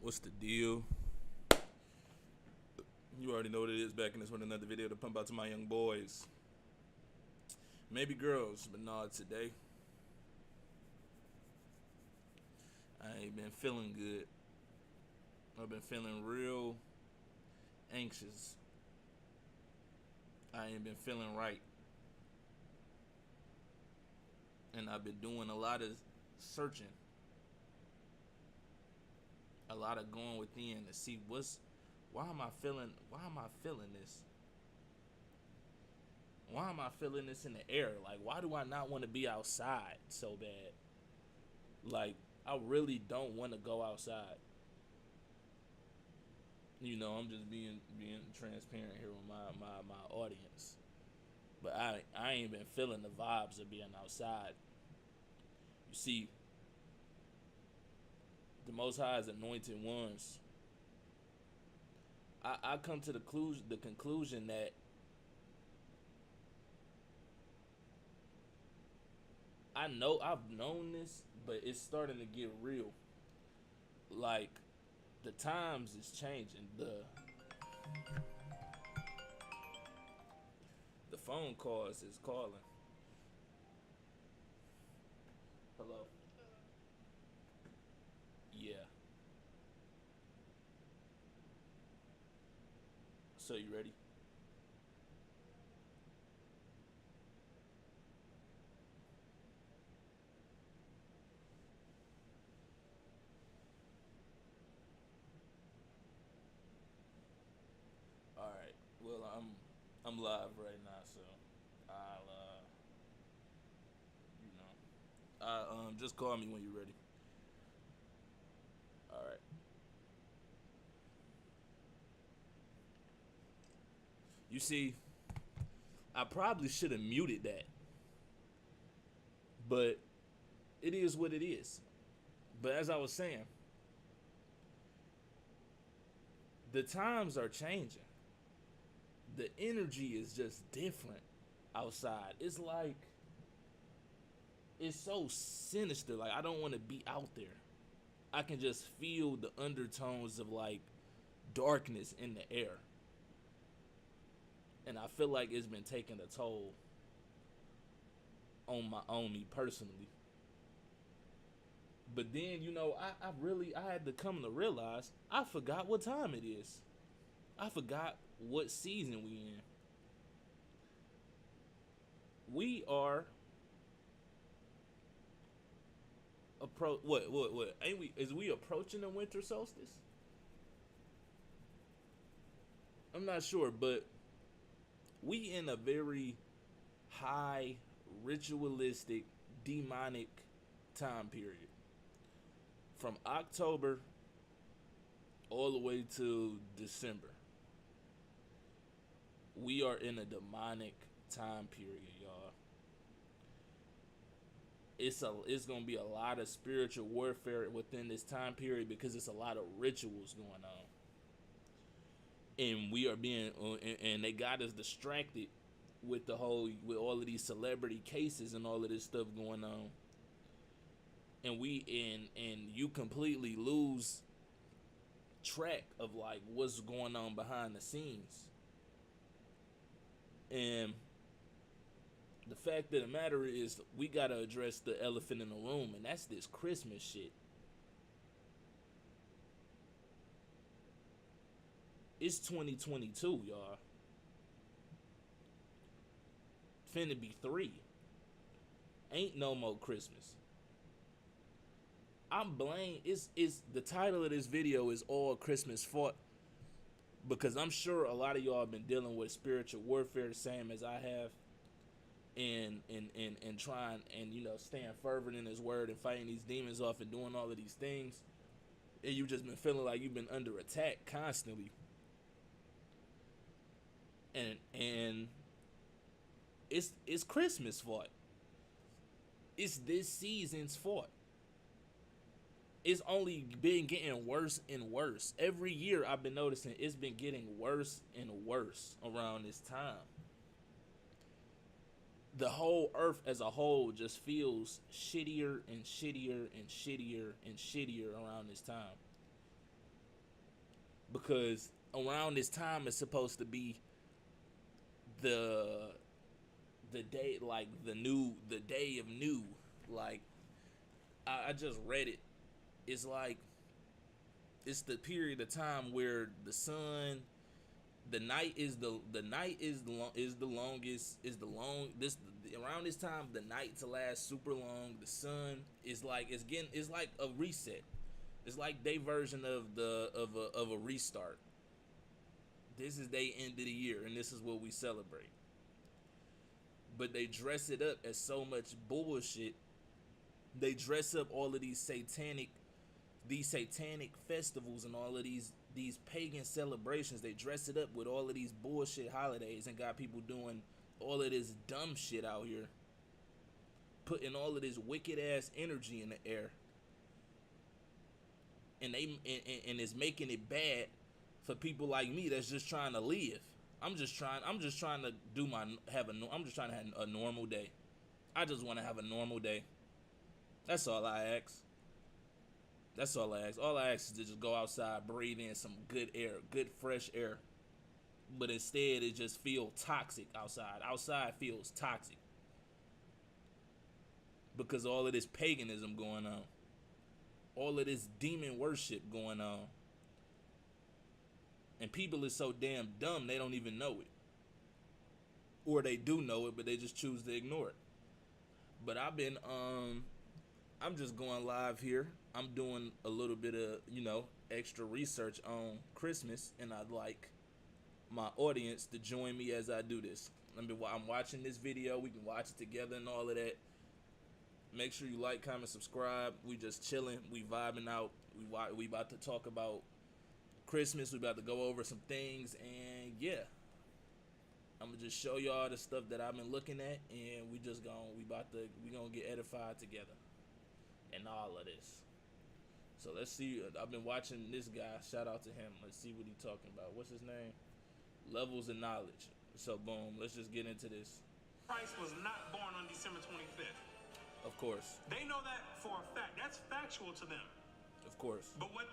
What's the deal? You already know what it is. Back in this one, another video to pump out to my young boys. Maybe girls, but nah, today I ain't been feeling good. I've been feeling real anxious. I ain't been feeling right. And I've been doing a lot of searching. A lot of going within to see why am I feeling this? Why am I feeling this in the air? Like, why do I not want to be outside so bad? Like, I really don't want to go outside. I'm just being transparent here with my audience. But I ain't been feeling the vibes of being outside. You see, the Most High's anointed ones. I come to the conclusion that I've known this, but it's starting to get real. Like, the times is changing. The phone calls is calling. Hello. Yeah. So you ready? All right. Well, I'm live right now, so I'll just call me when you're ready. All right. You see, I probably should have muted that, but it is what it is. But as I was saying, the times are changing. The energy is just different outside. It's so sinister. Like, I don't want to be out there. I can just feel the undertones of like darkness in the air. And I feel like it's been taking a toll on me personally. But then, I had to come to realize I forgot what time it is. I forgot what season we in. We are what ain't we is we approaching the winter solstice? I'm not sure, but we in a very high ritualistic demonic time period. From October all the way to December. We are in a demonic time period, y'all. It's gonna be a lot of spiritual warfare within this time period because it's a lot of rituals going on, and we are being and they got us distracted with with all of these celebrity cases and all of this stuff going on, and and you completely lose track of like what's going on behind the scenes. And the fact of the matter is, we gotta address the elephant in the room, and that's this Christmas shit. It's 2022, y'all. Finna be 3. Ain't no more Christmas. I'm blamed. It's the title of this video is All Christmas Fought, because I'm sure a lot of y'all have been dealing with spiritual warfare the same as I have, and trying and staying fervent in his word and fighting these demons off and doing all of these things, and you just been feeling like you've been under attack constantly, and it's Christmas fault. It's this season's fault. It's only been getting worse and worse. Every year I've been noticing it's been getting worse and worse around this time. The whole earth as a whole just feels shittier and shittier and shittier and shittier around this time. because around this time is supposed to be the day, like the day of new. Like I just read it. It's like it's the period of time where the sun, the night is the night is the longest, is the long this around this time the night to last super long. The sun is like it's like a reset. It's like their version of a restart. This is their end of the year, and this is what we celebrate. But they dress it up as so much bullshit. They dress up all of these satanic festivals and all of these pagan celebrations. They dress it up with all of these bullshit holidays and got people doing all of this dumb shit out here, putting all of this wicked ass energy in the air, and it's making it bad for people like me that's just trying to live. I'm just trying to I'm just trying to have a normal day. I just want to have a normal day. That's all I ask. That's all I ask. All I ask is to just go outside, breathe in some good air, good fresh air. But instead, it just feels toxic outside. Outside feels toxic because all of this paganism going on, all of this demon worship going on, and people is so damn dumb they don't even know it, or they do know it, but they just choose to ignore it. But I'm just going live here. I'm doing a little bit of, extra research on Christmas, and I'd like my audience to join me as I do this. I'm watching this video. We can watch it together and all of that. Make sure you like, comment, subscribe. We just chilling. We vibing out. We about to talk about Christmas. We about to go over some things, and yeah, I'm gonna just show y'all the stuff that I've been looking at, and we gonna get edified together and all of this. So let's see. I've been watching this guy. Shout out to him. Let's see what he's talking about. What's his name? Levels of Knowledge. So boom, let's just get into this. Christ was not born on December 25th. Of course. They know that for a fact. That's factual to them. Of course. But what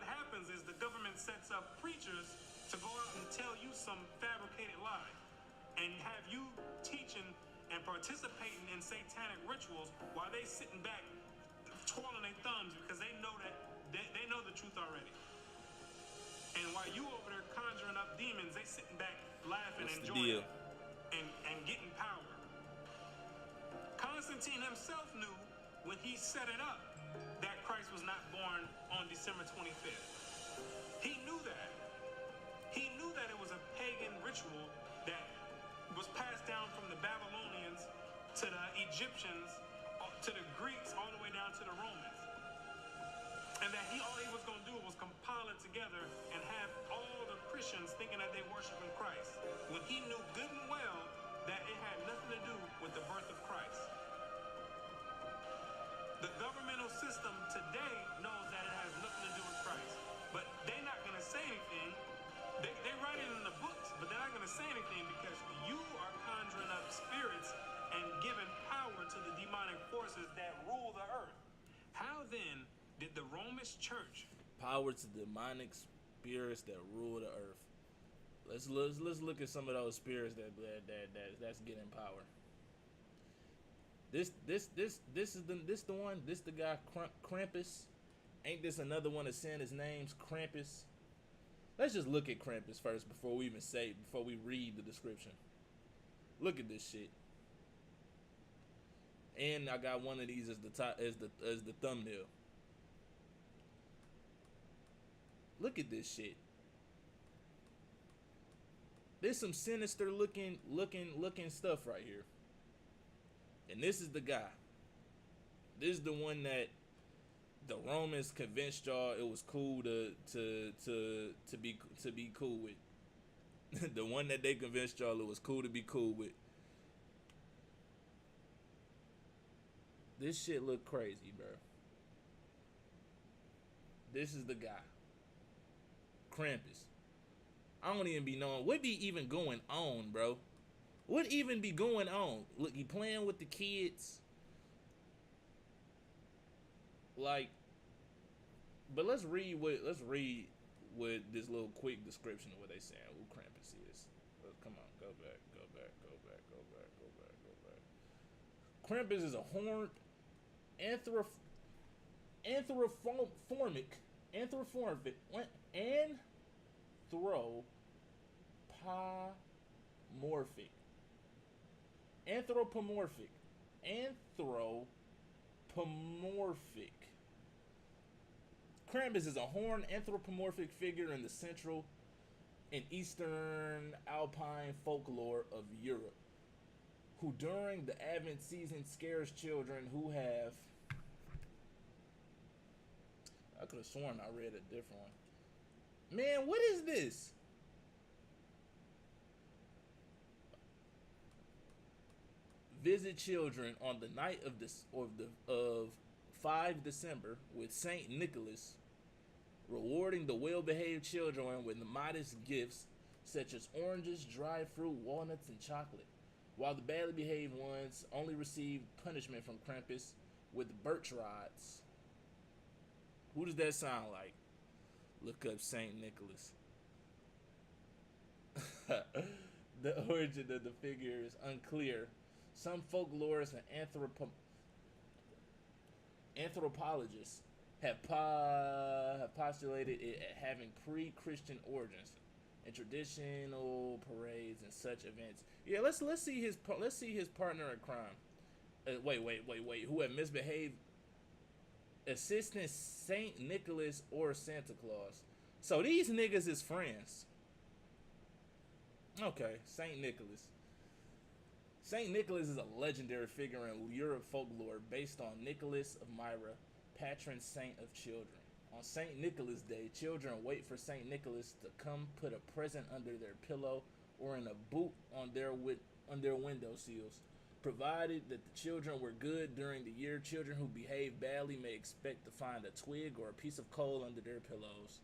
happens is the government sets up preachers to go out and tell you some fabricated lie and have you teaching and participating in satanic rituals while they sitting back twirling their thumbs because they know that they know the truth already. And while you over there conjuring up demons, they sitting back laughing and enjoying and getting power. Constantine himself knew when he set it up that Christ was not born on December 25th. He knew that. He knew that it was a pagan ritual that was passed down from the Babylonians to the Egyptians, to the Greeks, all the way down to the Romans. And that all he was going to do was compile it together and have all the Christians thinking that they worshiping Christ, when he knew good and well that it had nothing to do with the birth of Christ. The governmental system today knows that it has nothing to do with Christ, but they're not going to say anything. They write it in the books, but they're not going to say anything because you are conjuring up spirits and giving power to the demonic forces that rule the earth. How then did the Roman Church power to demonic spirits that rule the earth? Let's look at some of those spirits that's getting power. This the one. This the guy Krampus. Ain't this another one that's saying his name's Krampus? Let's just look at Krampus first before we read the description. Look at this shit. And I got one of these as the thumbnail. Look at this shit. There's some sinister looking stuff right here. And this is the guy. This is the one that the Romans convinced y'all it was cool to be cool with. The one that they convinced y'all it was cool to be cool with. This shit look crazy, bro. This is the guy. Krampus. I don't even be knowing what be even going on, bro. What even be going on? Look, he playing with the kids. Like, but let's read with this little quick description of what they saying who Krampus is. Come on, go back. Krampus is a horned anthropomorphic anthropomorphic Krampus is a horned anthropomorphic figure in the Central and Eastern Alpine folklore of Europe, who during the Advent season scares children who have... I could have sworn I read a different one. Man, what is this? Visit children on the night of 5 December with Saint Nicholas, rewarding the well-behaved children with modest gifts such as oranges, dried fruit, walnuts, and chocolate, while the badly behaved ones only receive punishment from Krampus with birch rods. Who does that sound like? Look up Saint Nicholas. The origin of the figure is unclear. Some folklorists and anthropologists have postulated it having pre-Christian origins and traditional parades and such events. Yeah, let's see his partner in crime. Wait. Who have misbehaved? Assistant Saint Nicholas or Santa Claus. So these niggas is friends. Okay, Saint Nicholas. Saint Nicholas is a legendary figure in Europe folklore based on Nicholas of Myra, patron saint of children. On Saint Nicholas Day, children wait for Saint Nicholas to come put a present under their pillow or in a boot on their windowsills. Provided that the children were good during the year, children who behave badly may expect to find a twig or a piece of coal under their pillows.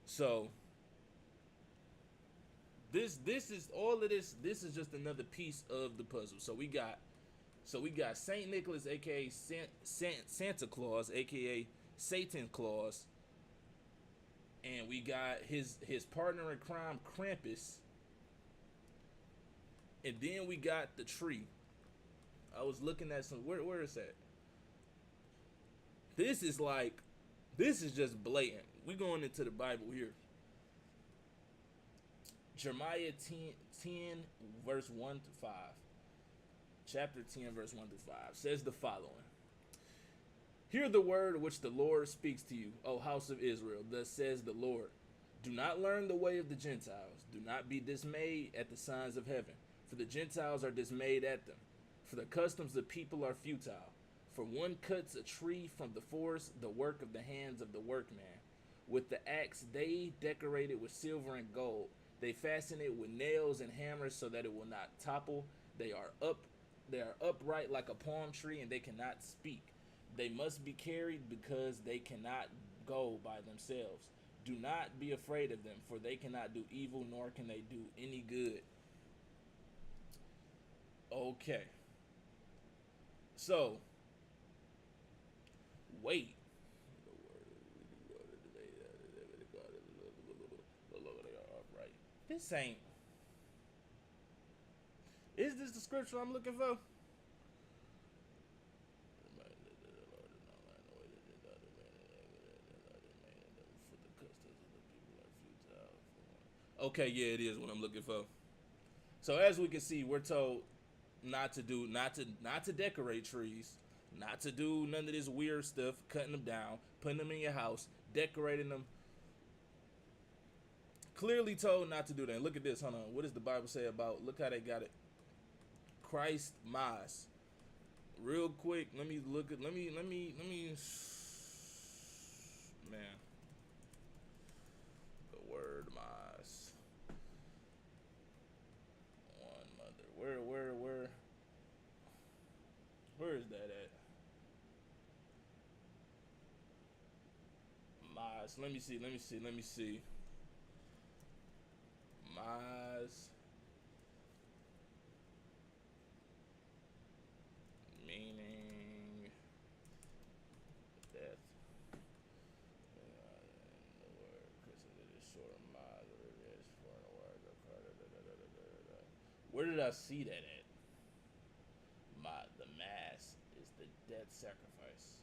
So this is all of this. This is just another piece of the puzzle. So we got Saint Nicholas, aka Santa Claus, aka Satan Claus, and we got his partner in crime, Krampus, and then we got the tree. I was looking at some. Where is that? This is just blatant. We going into the Bible here. Jeremiah 10 verse 1 to 5. Chapter 10 verse 1 to 5 says the following. Hear the word which the Lord speaks to you, O house of Israel. Thus says the Lord. Do not learn the way of the Gentiles. Do not be dismayed at the signs of heaven, for the Gentiles are dismayed at them. For the customs of people are futile. For one cuts a tree from the forest, the work of the hands of the workman. With the axe they decorate it with silver and gold. They fasten it with nails and hammers so that it will not topple. They are upright like a palm tree, and they cannot speak. They must be carried because they cannot go by themselves. Do not be afraid of them, for they cannot do evil, nor can they do any good. Okay. So, wait. This ain't. Is this the scripture I'm looking for? Okay, yeah, it is what I'm looking for. So as we can see, we're told not to decorate trees, not to do none of this weird stuff, cutting them down, putting them in your house, decorating them. Clearly told not to do that. And look at this. Hold on. What does the Bible say about? Look how they got it. Christ Mas. Real quick. Let me look at. Let me. Man. The word Mas. One mother. Where is that at? Mas. Let me see. Mas meaning death. Where did I see that at? The mass is the death sacrifice.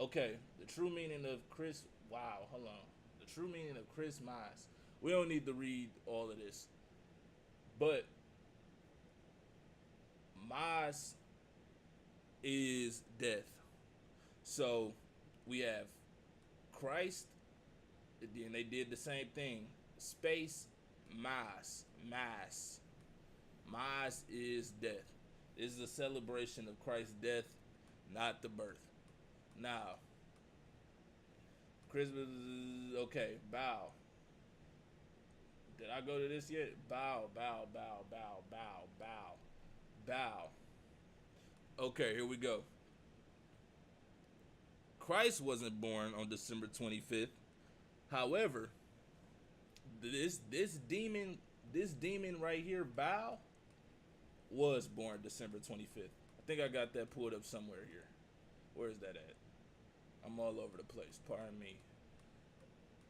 Okay, the true meaning of Chris. Wow, hold on. The true meaning of Christmas. We don't need to read all of this, but Mas is death. So we have Christ, and they did the same thing. Space, mass. Mas is death. This is a celebration of Christ's death, not the birth. Now, Christmas, okay, bow. Did I go to this yet? Bow. Okay, here we go. Christ wasn't born on December 25th. However, this demon right here, Baal, was born December 25th. I think I got that pulled up somewhere here. Where is that at? I'm all over the place. Pardon me.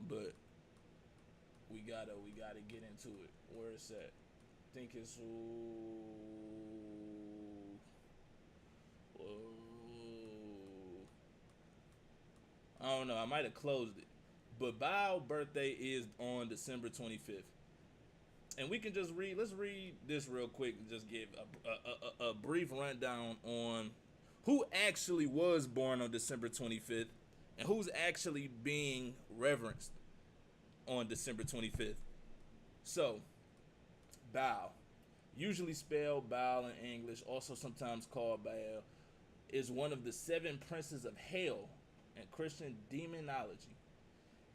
But we gotta get into it. Where it's at? I think it's I don't know. I might have closed it. But Baal's birthday is on December 25th. And we can just read, let's read this real quick and just give a brief rundown on who actually was born on December 25th and who's actually being reverenced on December 25th. So, Baal, usually spelled Baal in English, also sometimes called Baal, is one of the 7 princes of hell in Christian demonology.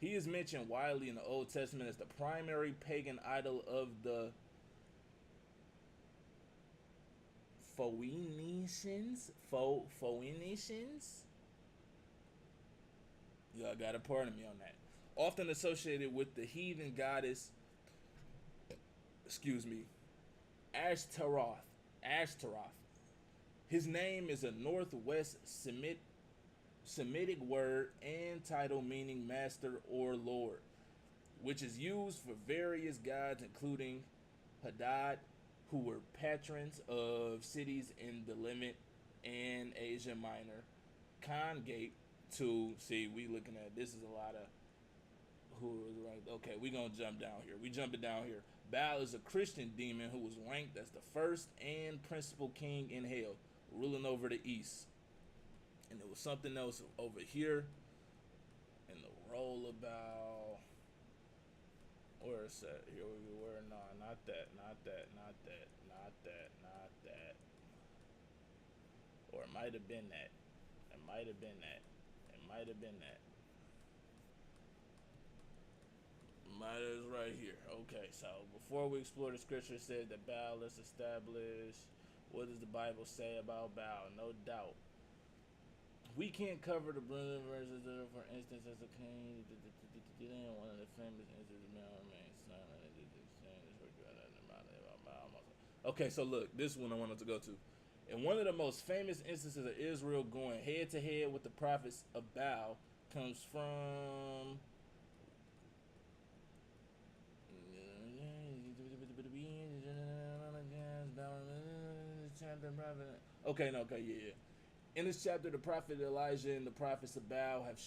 He is mentioned widely in the Old Testament as the primary pagan idol of the Phoenicians. Y'all gotta pardon me on that. Often associated with the heathen goddess, Ashtaroth. His name is a Northwest Semitic word and title meaning master or lord, which is used for various gods including Hadad, who were patrons of cities in the Levant and Asia Minor. Kongate, to see, we looking at, this is a lot of who is ranked. Okay, we gonna jump down here. We jumping down here. Baal is a Christian demon who was ranked as the first and principal king in hell, ruling over the east. And there was something else over here in the roll about. Where is that? Here we were. No, not that. Or it might have been that. Might is right here. Okay, so before we explore the scripture, it said that Baal, let's establish what does the Bible say about Baal. No doubt. We can't cover the brother verses for instance as a king. One of the famous instances Okay, so look, this one I wanted to go to. And one of the most famous instances of Israel going head to head with the prophets of Baal comes from yeah. In this chapter, the prophet Elijah and the prophets of Baal have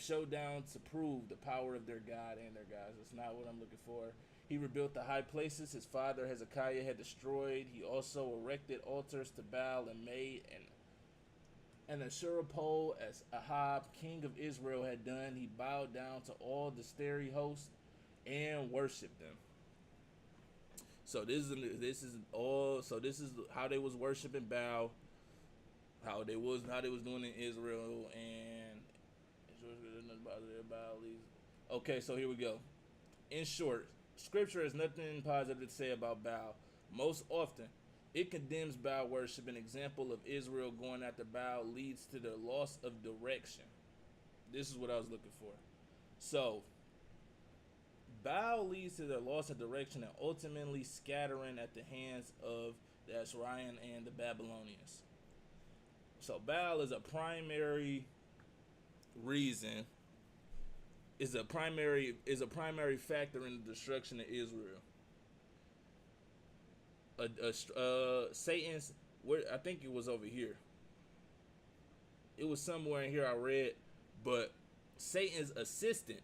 showed down to prove the power of their God and their gods. That's not what I'm looking for. He rebuilt the high places his father Hezekiah had destroyed. He also erected altars to Baal and made an Asherah pole as Ahab, king of Israel, had done. He bowed down to all the starry host and worshipped them. So this is how they was worshiping Baal, how they was doing in Israel, and okay, so here we go. In short, scripture has nothing positive to say about Baal. Most often, it condemns Baal worship. An example of Israel going after Baal leads to their loss of direction. This is what I was looking for. So, Baal leads to their loss of direction and ultimately scattering at the hands of the Assyrian and the Babylonians. So Baal is a primary reason, is a primary factor in the destruction of Israel. Satan's, where I think it was over here. It was somewhere in here I read, but Satan's assistant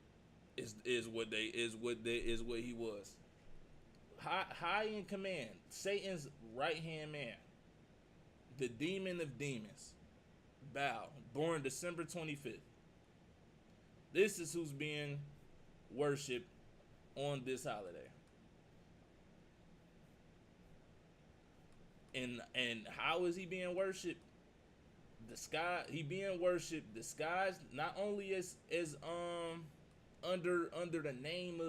is what he was. High in command, Satan's right hand man, the demon of demons, Baal, born December 25th. This is who's being worshipped on this holiday. And how is he being worshipped? He being worshipped disguised not only as under the name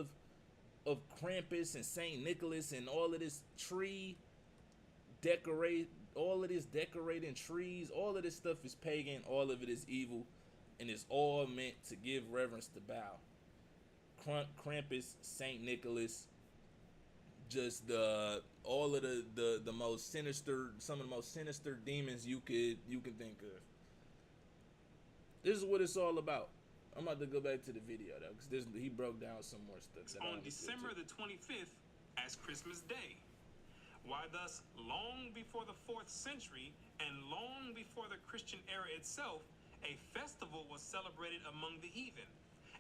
of Krampus and Saint Nicholas and all of this decorating trees, all of this stuff is pagan, all of it is evil, and it's all meant to give reverence to Baal. Krampus, Saint Nicholas, just all of the most sinister, some of the most sinister demons you can think of. This is what it's all about. I'm about to go back to the video though, because he broke down some more stuff. On December the 25th as Christmas Day. Why thus, long before the 4th century and long before the Christian era itself, a festival was celebrated among the heathen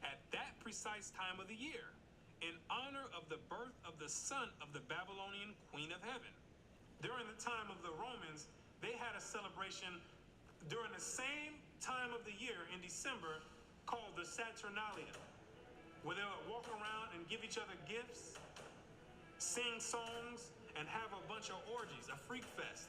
at that precise time of the year, in honor of the birth of the son of the Babylonian Queen of Heaven. During the time of the Romans, they had a celebration during the same time of the year in December called the Saturnalia, where they would walk around and give each other gifts, sing songs, and have a bunch of orgies, a freak fest.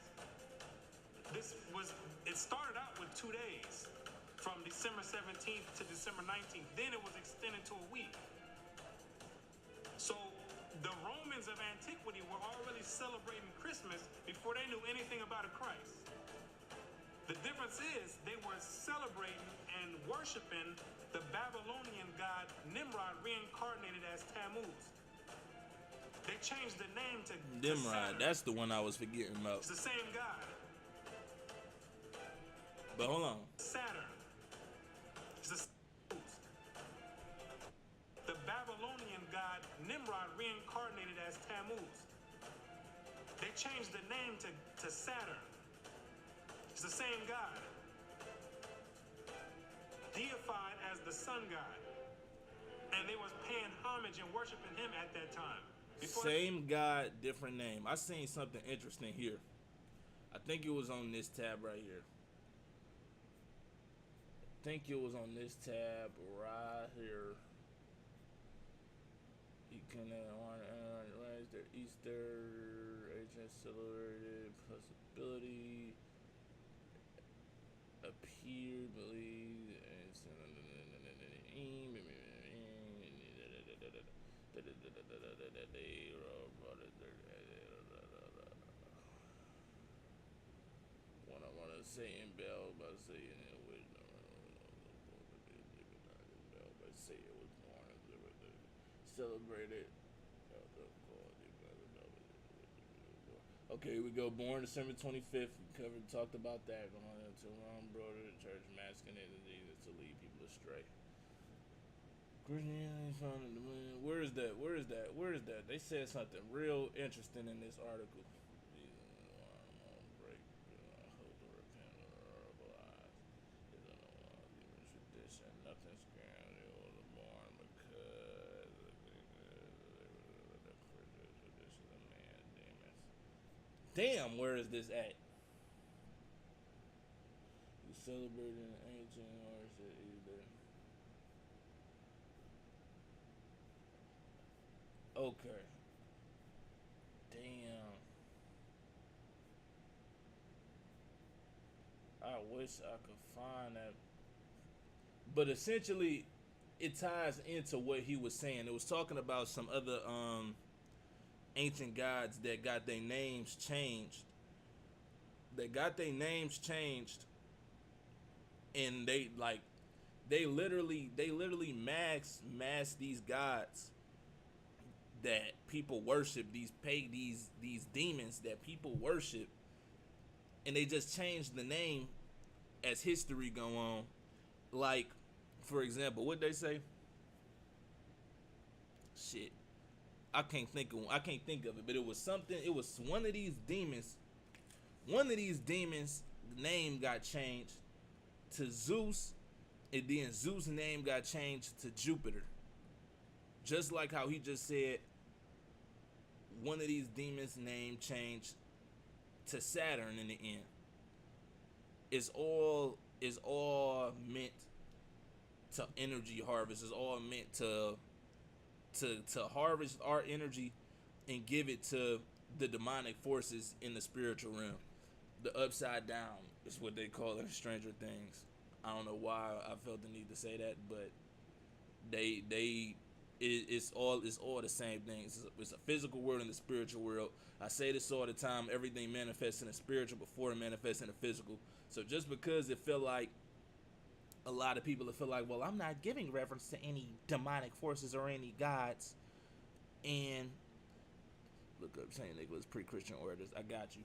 It started out with 2 days, from December 17th to December 19th. Then it was extended to a week. So the Romans of antiquity were already celebrating Christmas before they knew anything about a Christ. The difference is they were celebrating and worshiping the Babylonian god Nimrod, reincarnated as Tammuz. They changed the name to Nimrod. That's the one I was forgetting about. It's the same god. But hold on. Saturn. It's the Babylonian god Nimrod, reincarnated as Tammuz. They changed the name to Saturn. It's the same god. Deified as the sun god. And they was paying homage and worshiping him at that time. Same God, different name. I seen something interesting here. I think it was on this tab right here. I think it was on this tab right here. You can analyze their Easter agent celebrated possibility appear believe Satan Bell by saying it was born celebrated. Okay, we go. Born December 25th. We talked about that. Going into wrong brother, the church masking it to lead people astray. Where is that? Where is that? Where is that? They said something real interesting in this article. Damn, where is this at? You celebrating an ancient or is it either? Okay. Damn. I wish I could find that. But essentially, it ties into what he was saying. It was talking about some other ancient gods that got their names changed. And they literally mass these gods that people worship, these demons that people worship, and they just changed the name as history go on. Like, for example, what they say? Shit. I can't think of it, but it was something. It was one of these demons. One of these demons' name got changed to Zeus, and then Zeus' name got changed to Jupiter. Just like how he just said, one of these demons' name changed to Saturn in the end. Is all meant to energy harvest. It's all meant to harvest our energy and give it to the demonic forces in the spiritual realm. The upside down is what they call it in Stranger Things. I don't know why I felt the need to say that, but it's all the same thing. It's a physical world and the spiritual world. I say this all the time. Everything manifests in the spiritual before it manifests in the physical. So just because it feel like a lot of people feel like, well, I'm not giving reference to any demonic forces or any gods, and look up Saint Nicholas pre-Christian orders. I got you.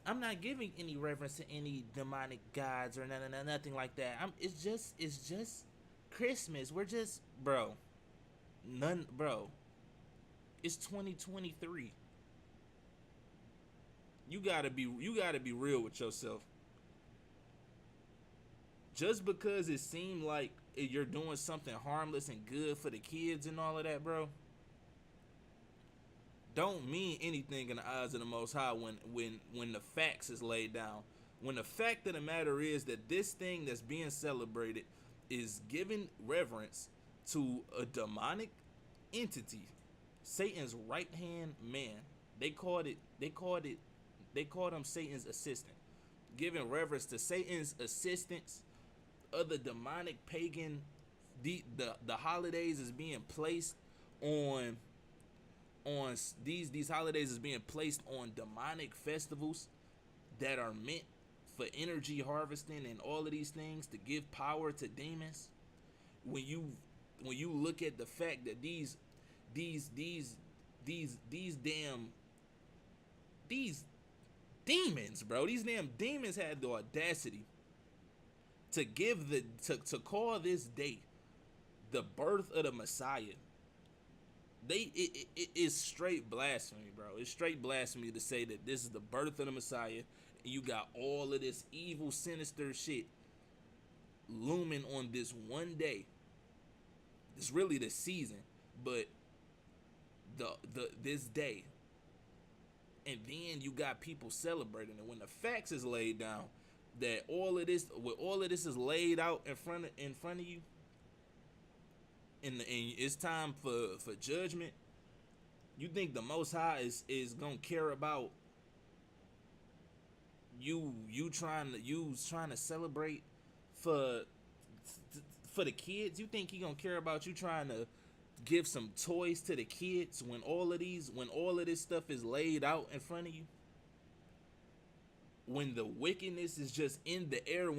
I'm not giving any reference to any demonic gods or nothing like that. It's just Christmas. We're just, bro. It's 2023. You gotta be real with yourself. Just because it seemed like you're doing something harmless and good for the kids and all of that, bro, don't mean anything in the eyes of the Most High when the facts is laid down. When the fact of the matter is that this thing that's being celebrated is giving reverence to a demonic entity, Satan's right hand man. They called him Satan's assistant. Giving reverence to Satan's assistants, other demonic pagan, the holidays is being placed on these holidays is being placed on demonic festivals that are meant for energy harvesting and all of these things to give power to demons. When you look at the fact that these demons, bro, these damn demons had the audacity to to call this day the birth of the Messiah. It is straight blasphemy, bro. It's straight blasphemy to say that this is the birth of the Messiah, and you got all of this evil, sinister shit looming on this one day. It's really the season, but this day. And then you got people celebrating it when the facts is laid down that all of this is laid out in front of you, and it's time for judgment. You think the Most High is gonna care about you trying to celebrate for the kids? You think he gonna care about you trying to give some toys to the kids when all of this stuff is laid out in front of you? When the wickedness is just in the air,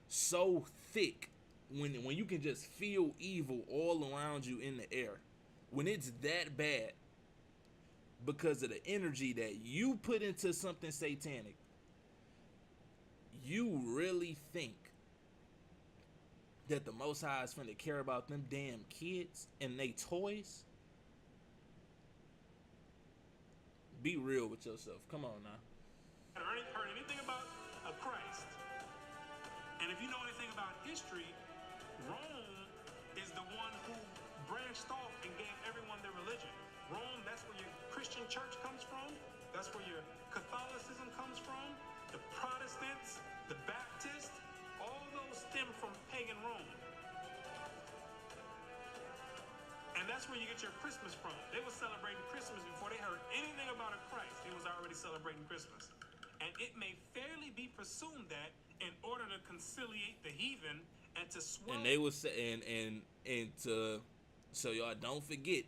so thick, when you can just feel evil all around you in the air, when it's that bad because of the energy that you put into something satanic, you really think that the Most High is finna care about them damn kids and they toys? Be real with yourself. Come on now. Heard anything about a Christ? And if you know anything about history, Rome is the one who branched off and gave everyone their religion. Rome, that's where your Christian church comes from. That's where your Catholicism comes from. The Protestants, the Baptists, all those stem from pagan Rome. And that's where you get your Christmas from. They were celebrating Christmas before they heard anything about a Christ. He was already celebrating Christmas. And it may fairly be presumed that in order to conciliate the heathen and to swell... And they was so y'all don't forget,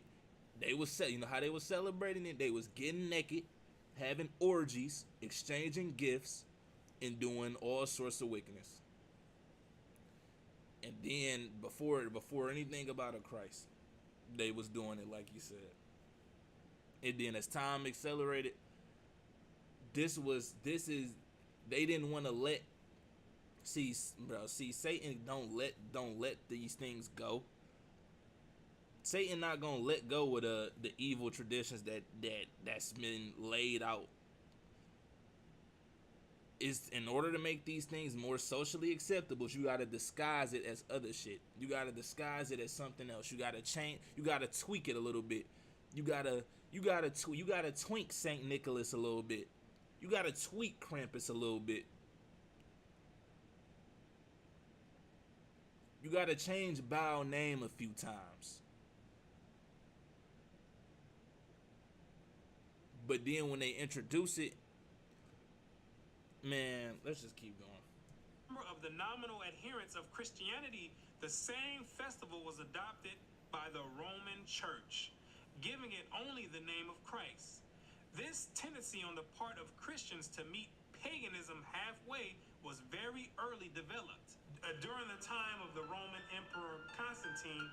they was you know how they was celebrating it? They was getting naked, having orgies, exchanging gifts, and doing all sorts of wickedness. And then before anything about a Christ, they was doing it like you said. And then as time accelerated, they didn't want to let Satan don't let these things go. Satan not gonna let go of the evil traditions that's been laid out. Is in order to make these things more socially acceptable, you gotta disguise it as other shit. You gotta disguise it as something else. You gotta change. You gotta tweak it a little bit. You gotta twink Saint Nicholas a little bit. You gotta tweak Krampus a little bit. You gotta change Baal name a few times. But then when they introduce it, man, let's just keep going. Of the nominal adherents of Christianity, the same festival was adopted by the Roman Church, giving it only the name of Christ. This tendency on the part of Christians to meet paganism halfway was very early developed. During the time of the Roman Emperor Constantine,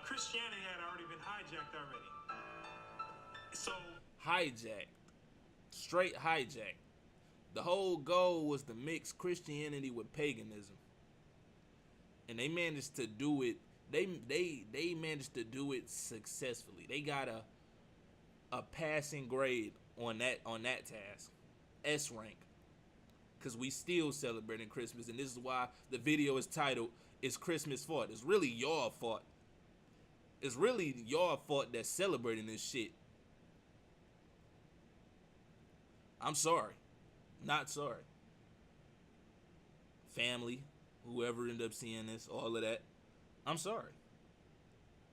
Christianity had already been hijacked already. So Hijack, straight hijack. The whole goal was to mix Christianity with paganism, and they managed to do it. They managed to do it successfully. They got a passing grade on that task, S rank, because we still celebrating Christmas, and this is why the video is titled "It's Christmas Fault." It's really your fault. It's really your fault that's celebrating this shit. I'm sorry. Not sorry. Family, whoever ended up seeing this, all of that, I'm sorry.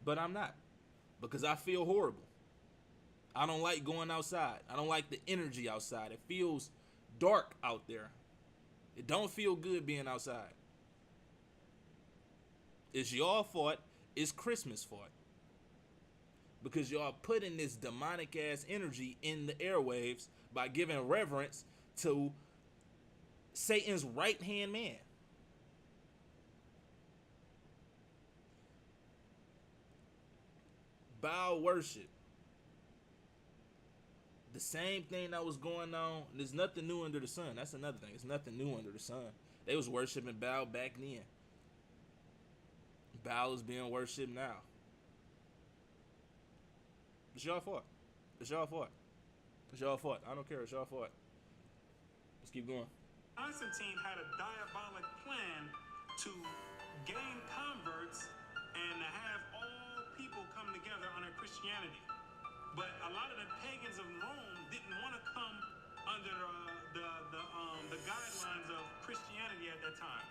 But I'm not. Because I feel horrible. I don't like going outside. I don't like the energy outside. It feels dark out there. It don't feel good being outside. It's your fault. It's Christmas fault. Because y'all putting this demonic ass energy in the airwaves by giving reverence to Satan's right hand man. Baal worship. The same thing that was going on. There's nothing new under the sun. That's another thing. There's nothing new under the sun. They was worshiping Baal back then. Baal is being worshipped now. It's y'all fault. It's y'all fault. It's y'all fault. I don't care. It's y'all fault. Let's keep going. Constantine had a diabolic plan to gain converts and to have all people come together under Christianity. But a lot of the pagans of Rome didn't want to come under the guidelines of Christianity at that time.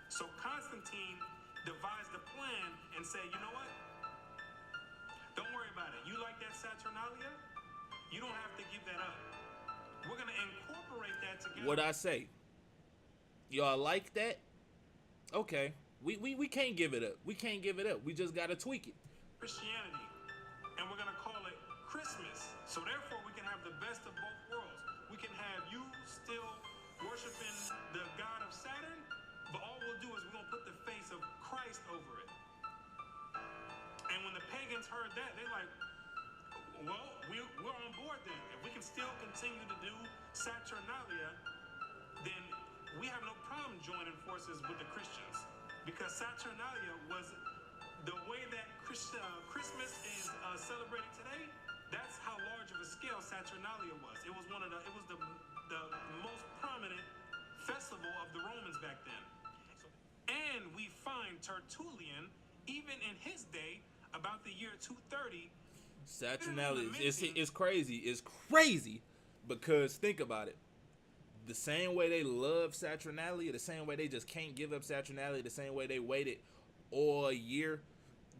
So Constantine devised a plan and said, you know what? Don't worry about it. You like that Saturnalia? You don't have to give that up. We're going to incorporate that together. What I say? Y'all like that? Okay. We can't give it up. We can't give it up. We just got to tweak it. Christianity. And we're going to call it Christmas. So therefore, we can have the best of both worlds. We can have you still worshiping the god of Saturn, but all we'll do is we're going to put the face of Christ over it. And when the pagans heard that, they're like, well, we're on board then. If we can still continue to do Saturnalia, then we have no problem joining forces with the Christians. Because Saturnalia was the way that Christmas is celebrated today. That's how large of a scale Saturnalia was. It was the most prominent festival of the Romans back then. And we find Tertullian, even in his day, about the year 230. Saturnalia, it's crazy. It's crazy because think about it. The same way they love Saturnalia, the same way they just can't give up Saturnalia, the same way they waited all year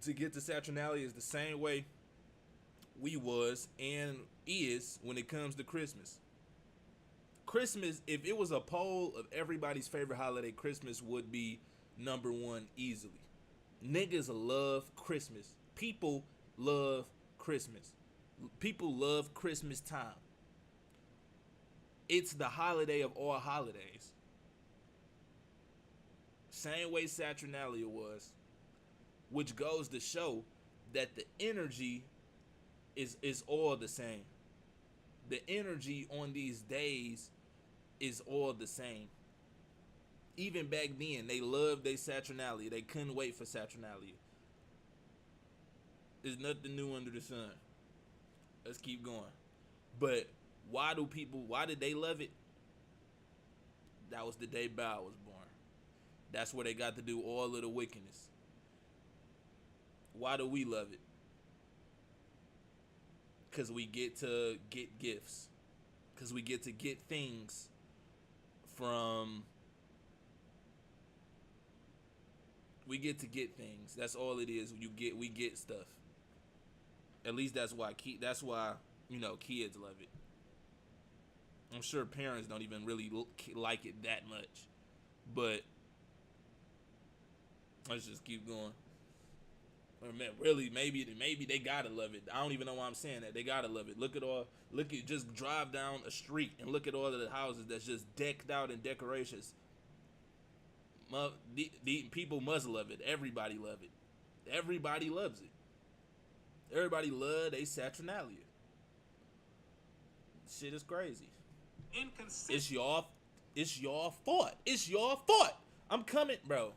to get to Saturnalia is the same way we was and is when it comes to Christmas. Christmas, if it was a poll of everybody's favorite holiday, Christmas would be number one easily. Niggas love Christmas. People love Christmas. People love Christmas time. It's the holiday of all holidays. Same way Saturnalia was, which goes to show that the energy is all the same. The energy on these days is all the same. Even back then, they loved their Saturnalia. They couldn't wait for Saturnalia. There's nothing new under the sun. Let's keep going. But why did they love it? That was the day Bow was born. That's where they got to do all of the wickedness. Why do we love it? Because we get to get gifts. Because we get to get things from... We get to get things. That's all it is. We get stuff. At least that's why kids love it. I'm sure parents don't even really like it that much. But let's just keep going. Or really, maybe they gotta love it. I don't even know why I'm saying that. They gotta love it. Just drive down a street and look at all of the houses that's just decked out in decorations. The people must love it. Everybody love it. Everybody loves it. Everybody love they Saturnalia. Shit is crazy. It's y'all fault. It's y'all fault. I'm coming, bro.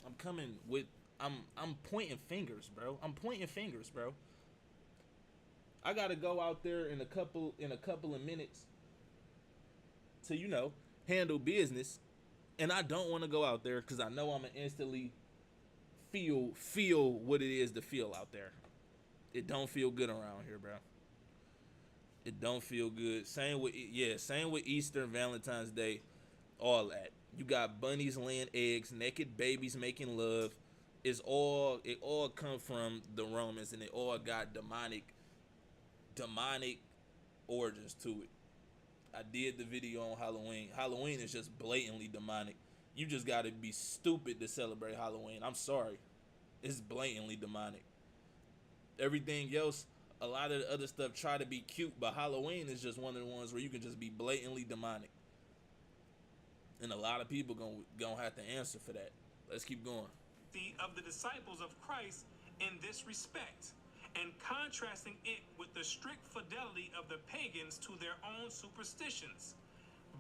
I'm coming with. I'm pointing fingers, bro. I gotta go out there in a couple of minutes to handle business, and I don't want to go out there because I know I'm gonna instantly feel what it is to feel out there. It don't feel good around here, bro. It don't feel good. Same with Easter, Valentine's Day, all that. You got bunnies laying eggs, naked babies making love. It all come from the Romans, and it all got demonic origins to it. I did the video on Halloween. Halloween is just blatantly demonic. You just gotta be stupid to celebrate Halloween. I'm sorry. It's blatantly demonic. Everything else, a lot of the other stuff try to be cute, but Halloween is just one of the ones where you can just be blatantly demonic. And a lot of people gonna have to answer for that. Let's keep going. Of the disciples of Christ in this respect, and contrasting it with the strict fidelity of the pagans to their own superstitions.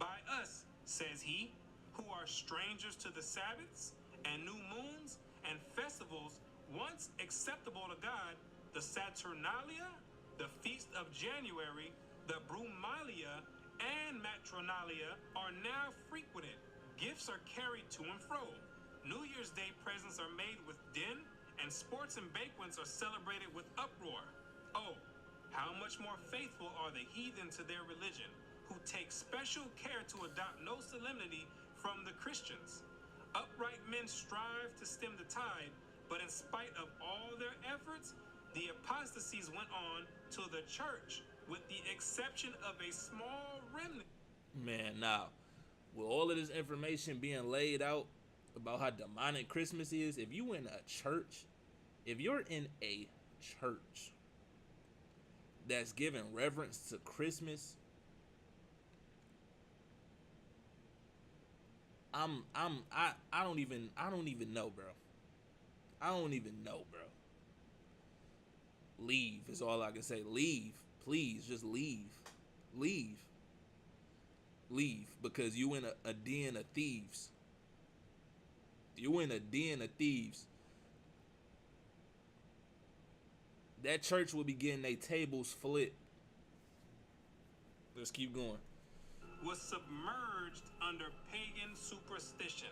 By us, says he, who are strangers to the Sabbaths and new moons and festivals once acceptable to God, the Saturnalia, the Feast of January, the Brumalia, and Matronalia are now frequented. Gifts are carried to and fro. New Year's Day presents are made with din, and sports and banquets are celebrated with uproar. Oh, how much more faithful are the heathen to their religion, who take special care to adopt no solemnity from the Christians. Upright men strive to stem the tide, but in spite of all their efforts, the apostasies went on to the church, with the exception of a small remnant. Man, now, with all of this information being laid out about how demonic Christmas is, if you're in a church that's giving reverence to Christmas, I don't even know, bro. I don't even know, bro. Leave is all I can say. Leave. Please, just leave. Leave. Because you in a den of thieves. You in a den of thieves. That church will be getting their tables flipped. Let's keep going. Was submerged under pagan superstition.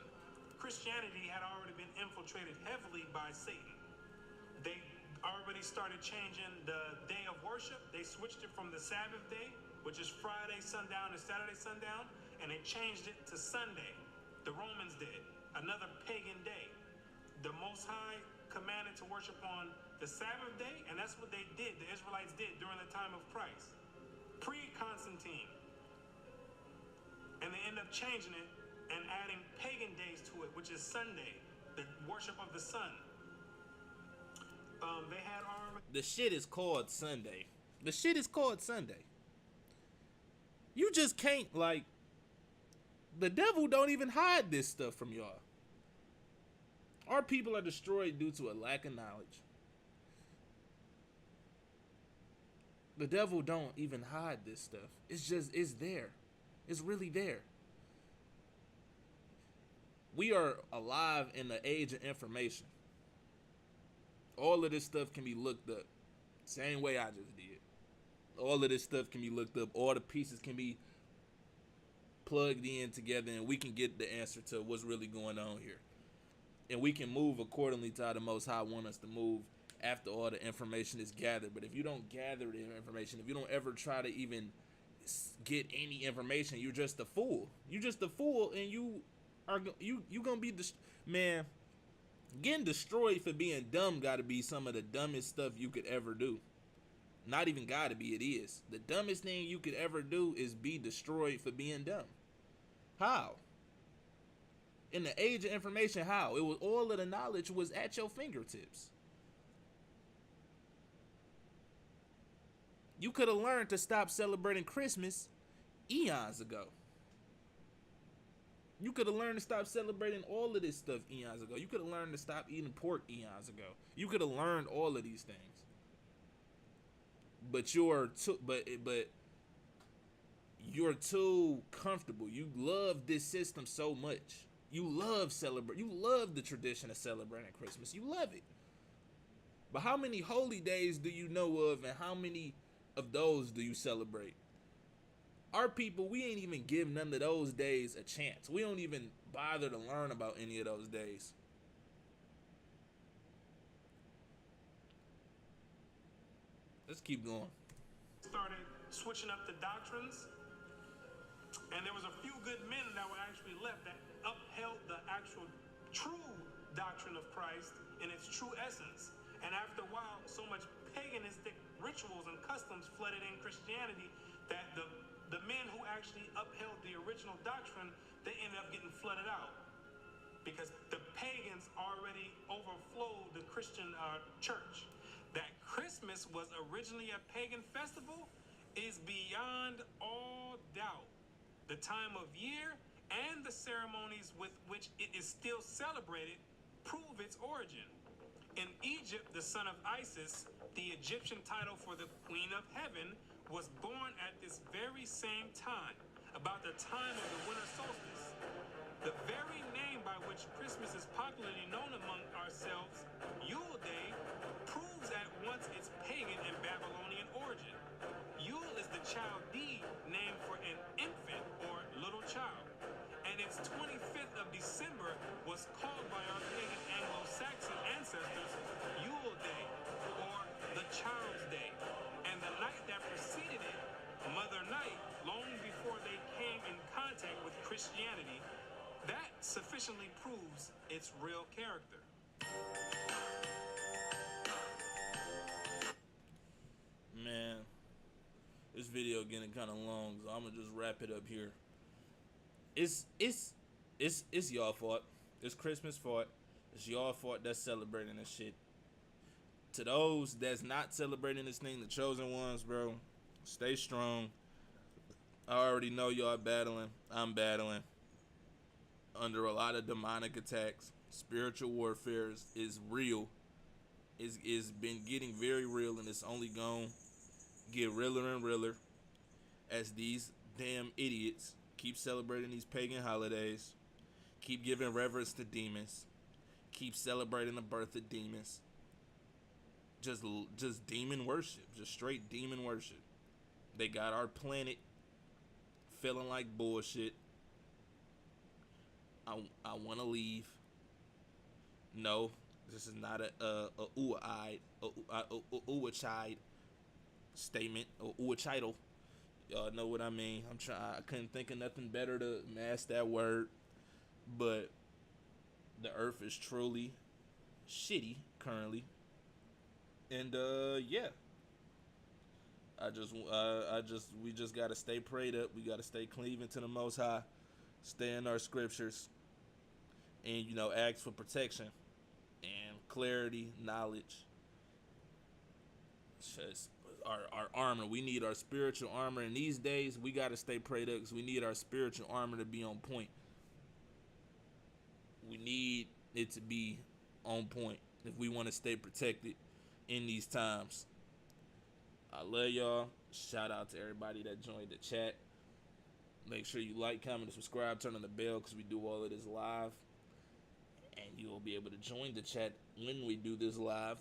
Christianity had already been infiltrated heavily by Satan. They already started changing the day of worship. They switched it from the Sabbath day, which is Friday sundown and Saturday sundown, and they changed it to Sunday. The Romans did. Another pagan day. The Most High commanded to worship on the Sabbath day, and that's what they did. The Israelites did during the time of Christ, pre-Constantine. And they end up changing it and adding pagan days to it, which is Sunday, the worship of the sun. They had the shit is called Sunday. You just can't, the devil don't even hide this stuff from y'all. Our people are destroyed due to a lack of knowledge. The devil don't even hide this stuff. It's there. It's really there. We are alive in the age of information. All of this stuff can be looked up. Same way I just did. All of this stuff can be looked up. All the pieces can be plugged in together, and we can get the answer to what's really going on here. And we can move accordingly to how the Most High want us to move after all the information is gathered. But if you don't gather the information, if you don't ever try to even get any information, you're just a fool. You're just a fool, and you gonna be man. Getting destroyed for being dumb gotta be some of the dumbest stuff you could ever do. Not even gotta be, it is. The dumbest thing you could ever do is be destroyed for being dumb. How? In the age of information, how? It was all of the knowledge was at your fingertips. You could have learned to stop celebrating Christmas eons ago. You could have learned to stop celebrating all of this stuff eons ago. You could have learned to stop eating pork eons ago. You could have learned all of these things. But you're too comfortable. You love this system so much. You love the tradition of celebrating Christmas. You love it. But how many holy days do you know of, and how many of those do you celebrate? Our people, we ain't even give none of those days a chance. We don't even bother to learn about any of those days. Let's keep going. Started switching up the doctrines, and there was a few good men that were actually left that upheld the actual true doctrine of Christ in its true essence. And after a while, so much paganistic rituals and customs flooded in Christianity that the men who actually upheld the original doctrine, they ended up getting flooded out because the pagans already overflowed the Christian church. That Christmas was originally a pagan festival is beyond all doubt. The time of year and the ceremonies with which it is still celebrated prove its origin. In Egypt, the son of Isis, the Egyptian title for the Queen of Heaven, was born at this very same time, about the time of the winter solstice. The very name by which Christmas is popularly known among ourselves, Yule Day, proves at once its pagan and Babylonian origin. Yule is the Chaldee name for an infant or little child, and its 25th of December was called by our pagan Anglo-Saxon ancestors Yule Day, or the Child's Day, and the night that preceded it, Mother Night, long before they came in contact with Christianity. That sufficiently proves its real character. Man, this video getting kind of long, so I'm gonna just wrap it up here. It's y'all fault. It's Christmas fault. It's y'all fault that's celebrating this shit. To those that's not celebrating this thing, the chosen ones, bro, stay strong. I already know y'all battling. I'm battling under a lot of demonic attacks. Spiritual warfare is real. Is been getting very real, and it's only gonna get realer and realer as these damn idiots keep celebrating these pagan holidays, keep giving reverence to demons, keep celebrating the birth of demons. Just demon worship, just straight demon worship. They got our planet feeling like bullshit. I want to leave. No, this is not a uachide statement or uachital. Y'all know what I mean. I couldn't think of nothing better to mask that word. But the earth is truly shitty currently. And yeah. We just gotta stay prayed up. We gotta stay cleaving to the Most High, stay in our scriptures, and ask for protection and clarity, knowledge. Just our armor. We need our spiritual armor. In these days, we gotta stay prayed up because we need our spiritual armor to be on point. We need it to be on point if we want to stay protected in these times. I love y'all. Shout out to everybody that joined the chat. Make sure you like, comment, and subscribe. Turn on the bell because we do all of this live. And you will be able to join the chat when we do this live.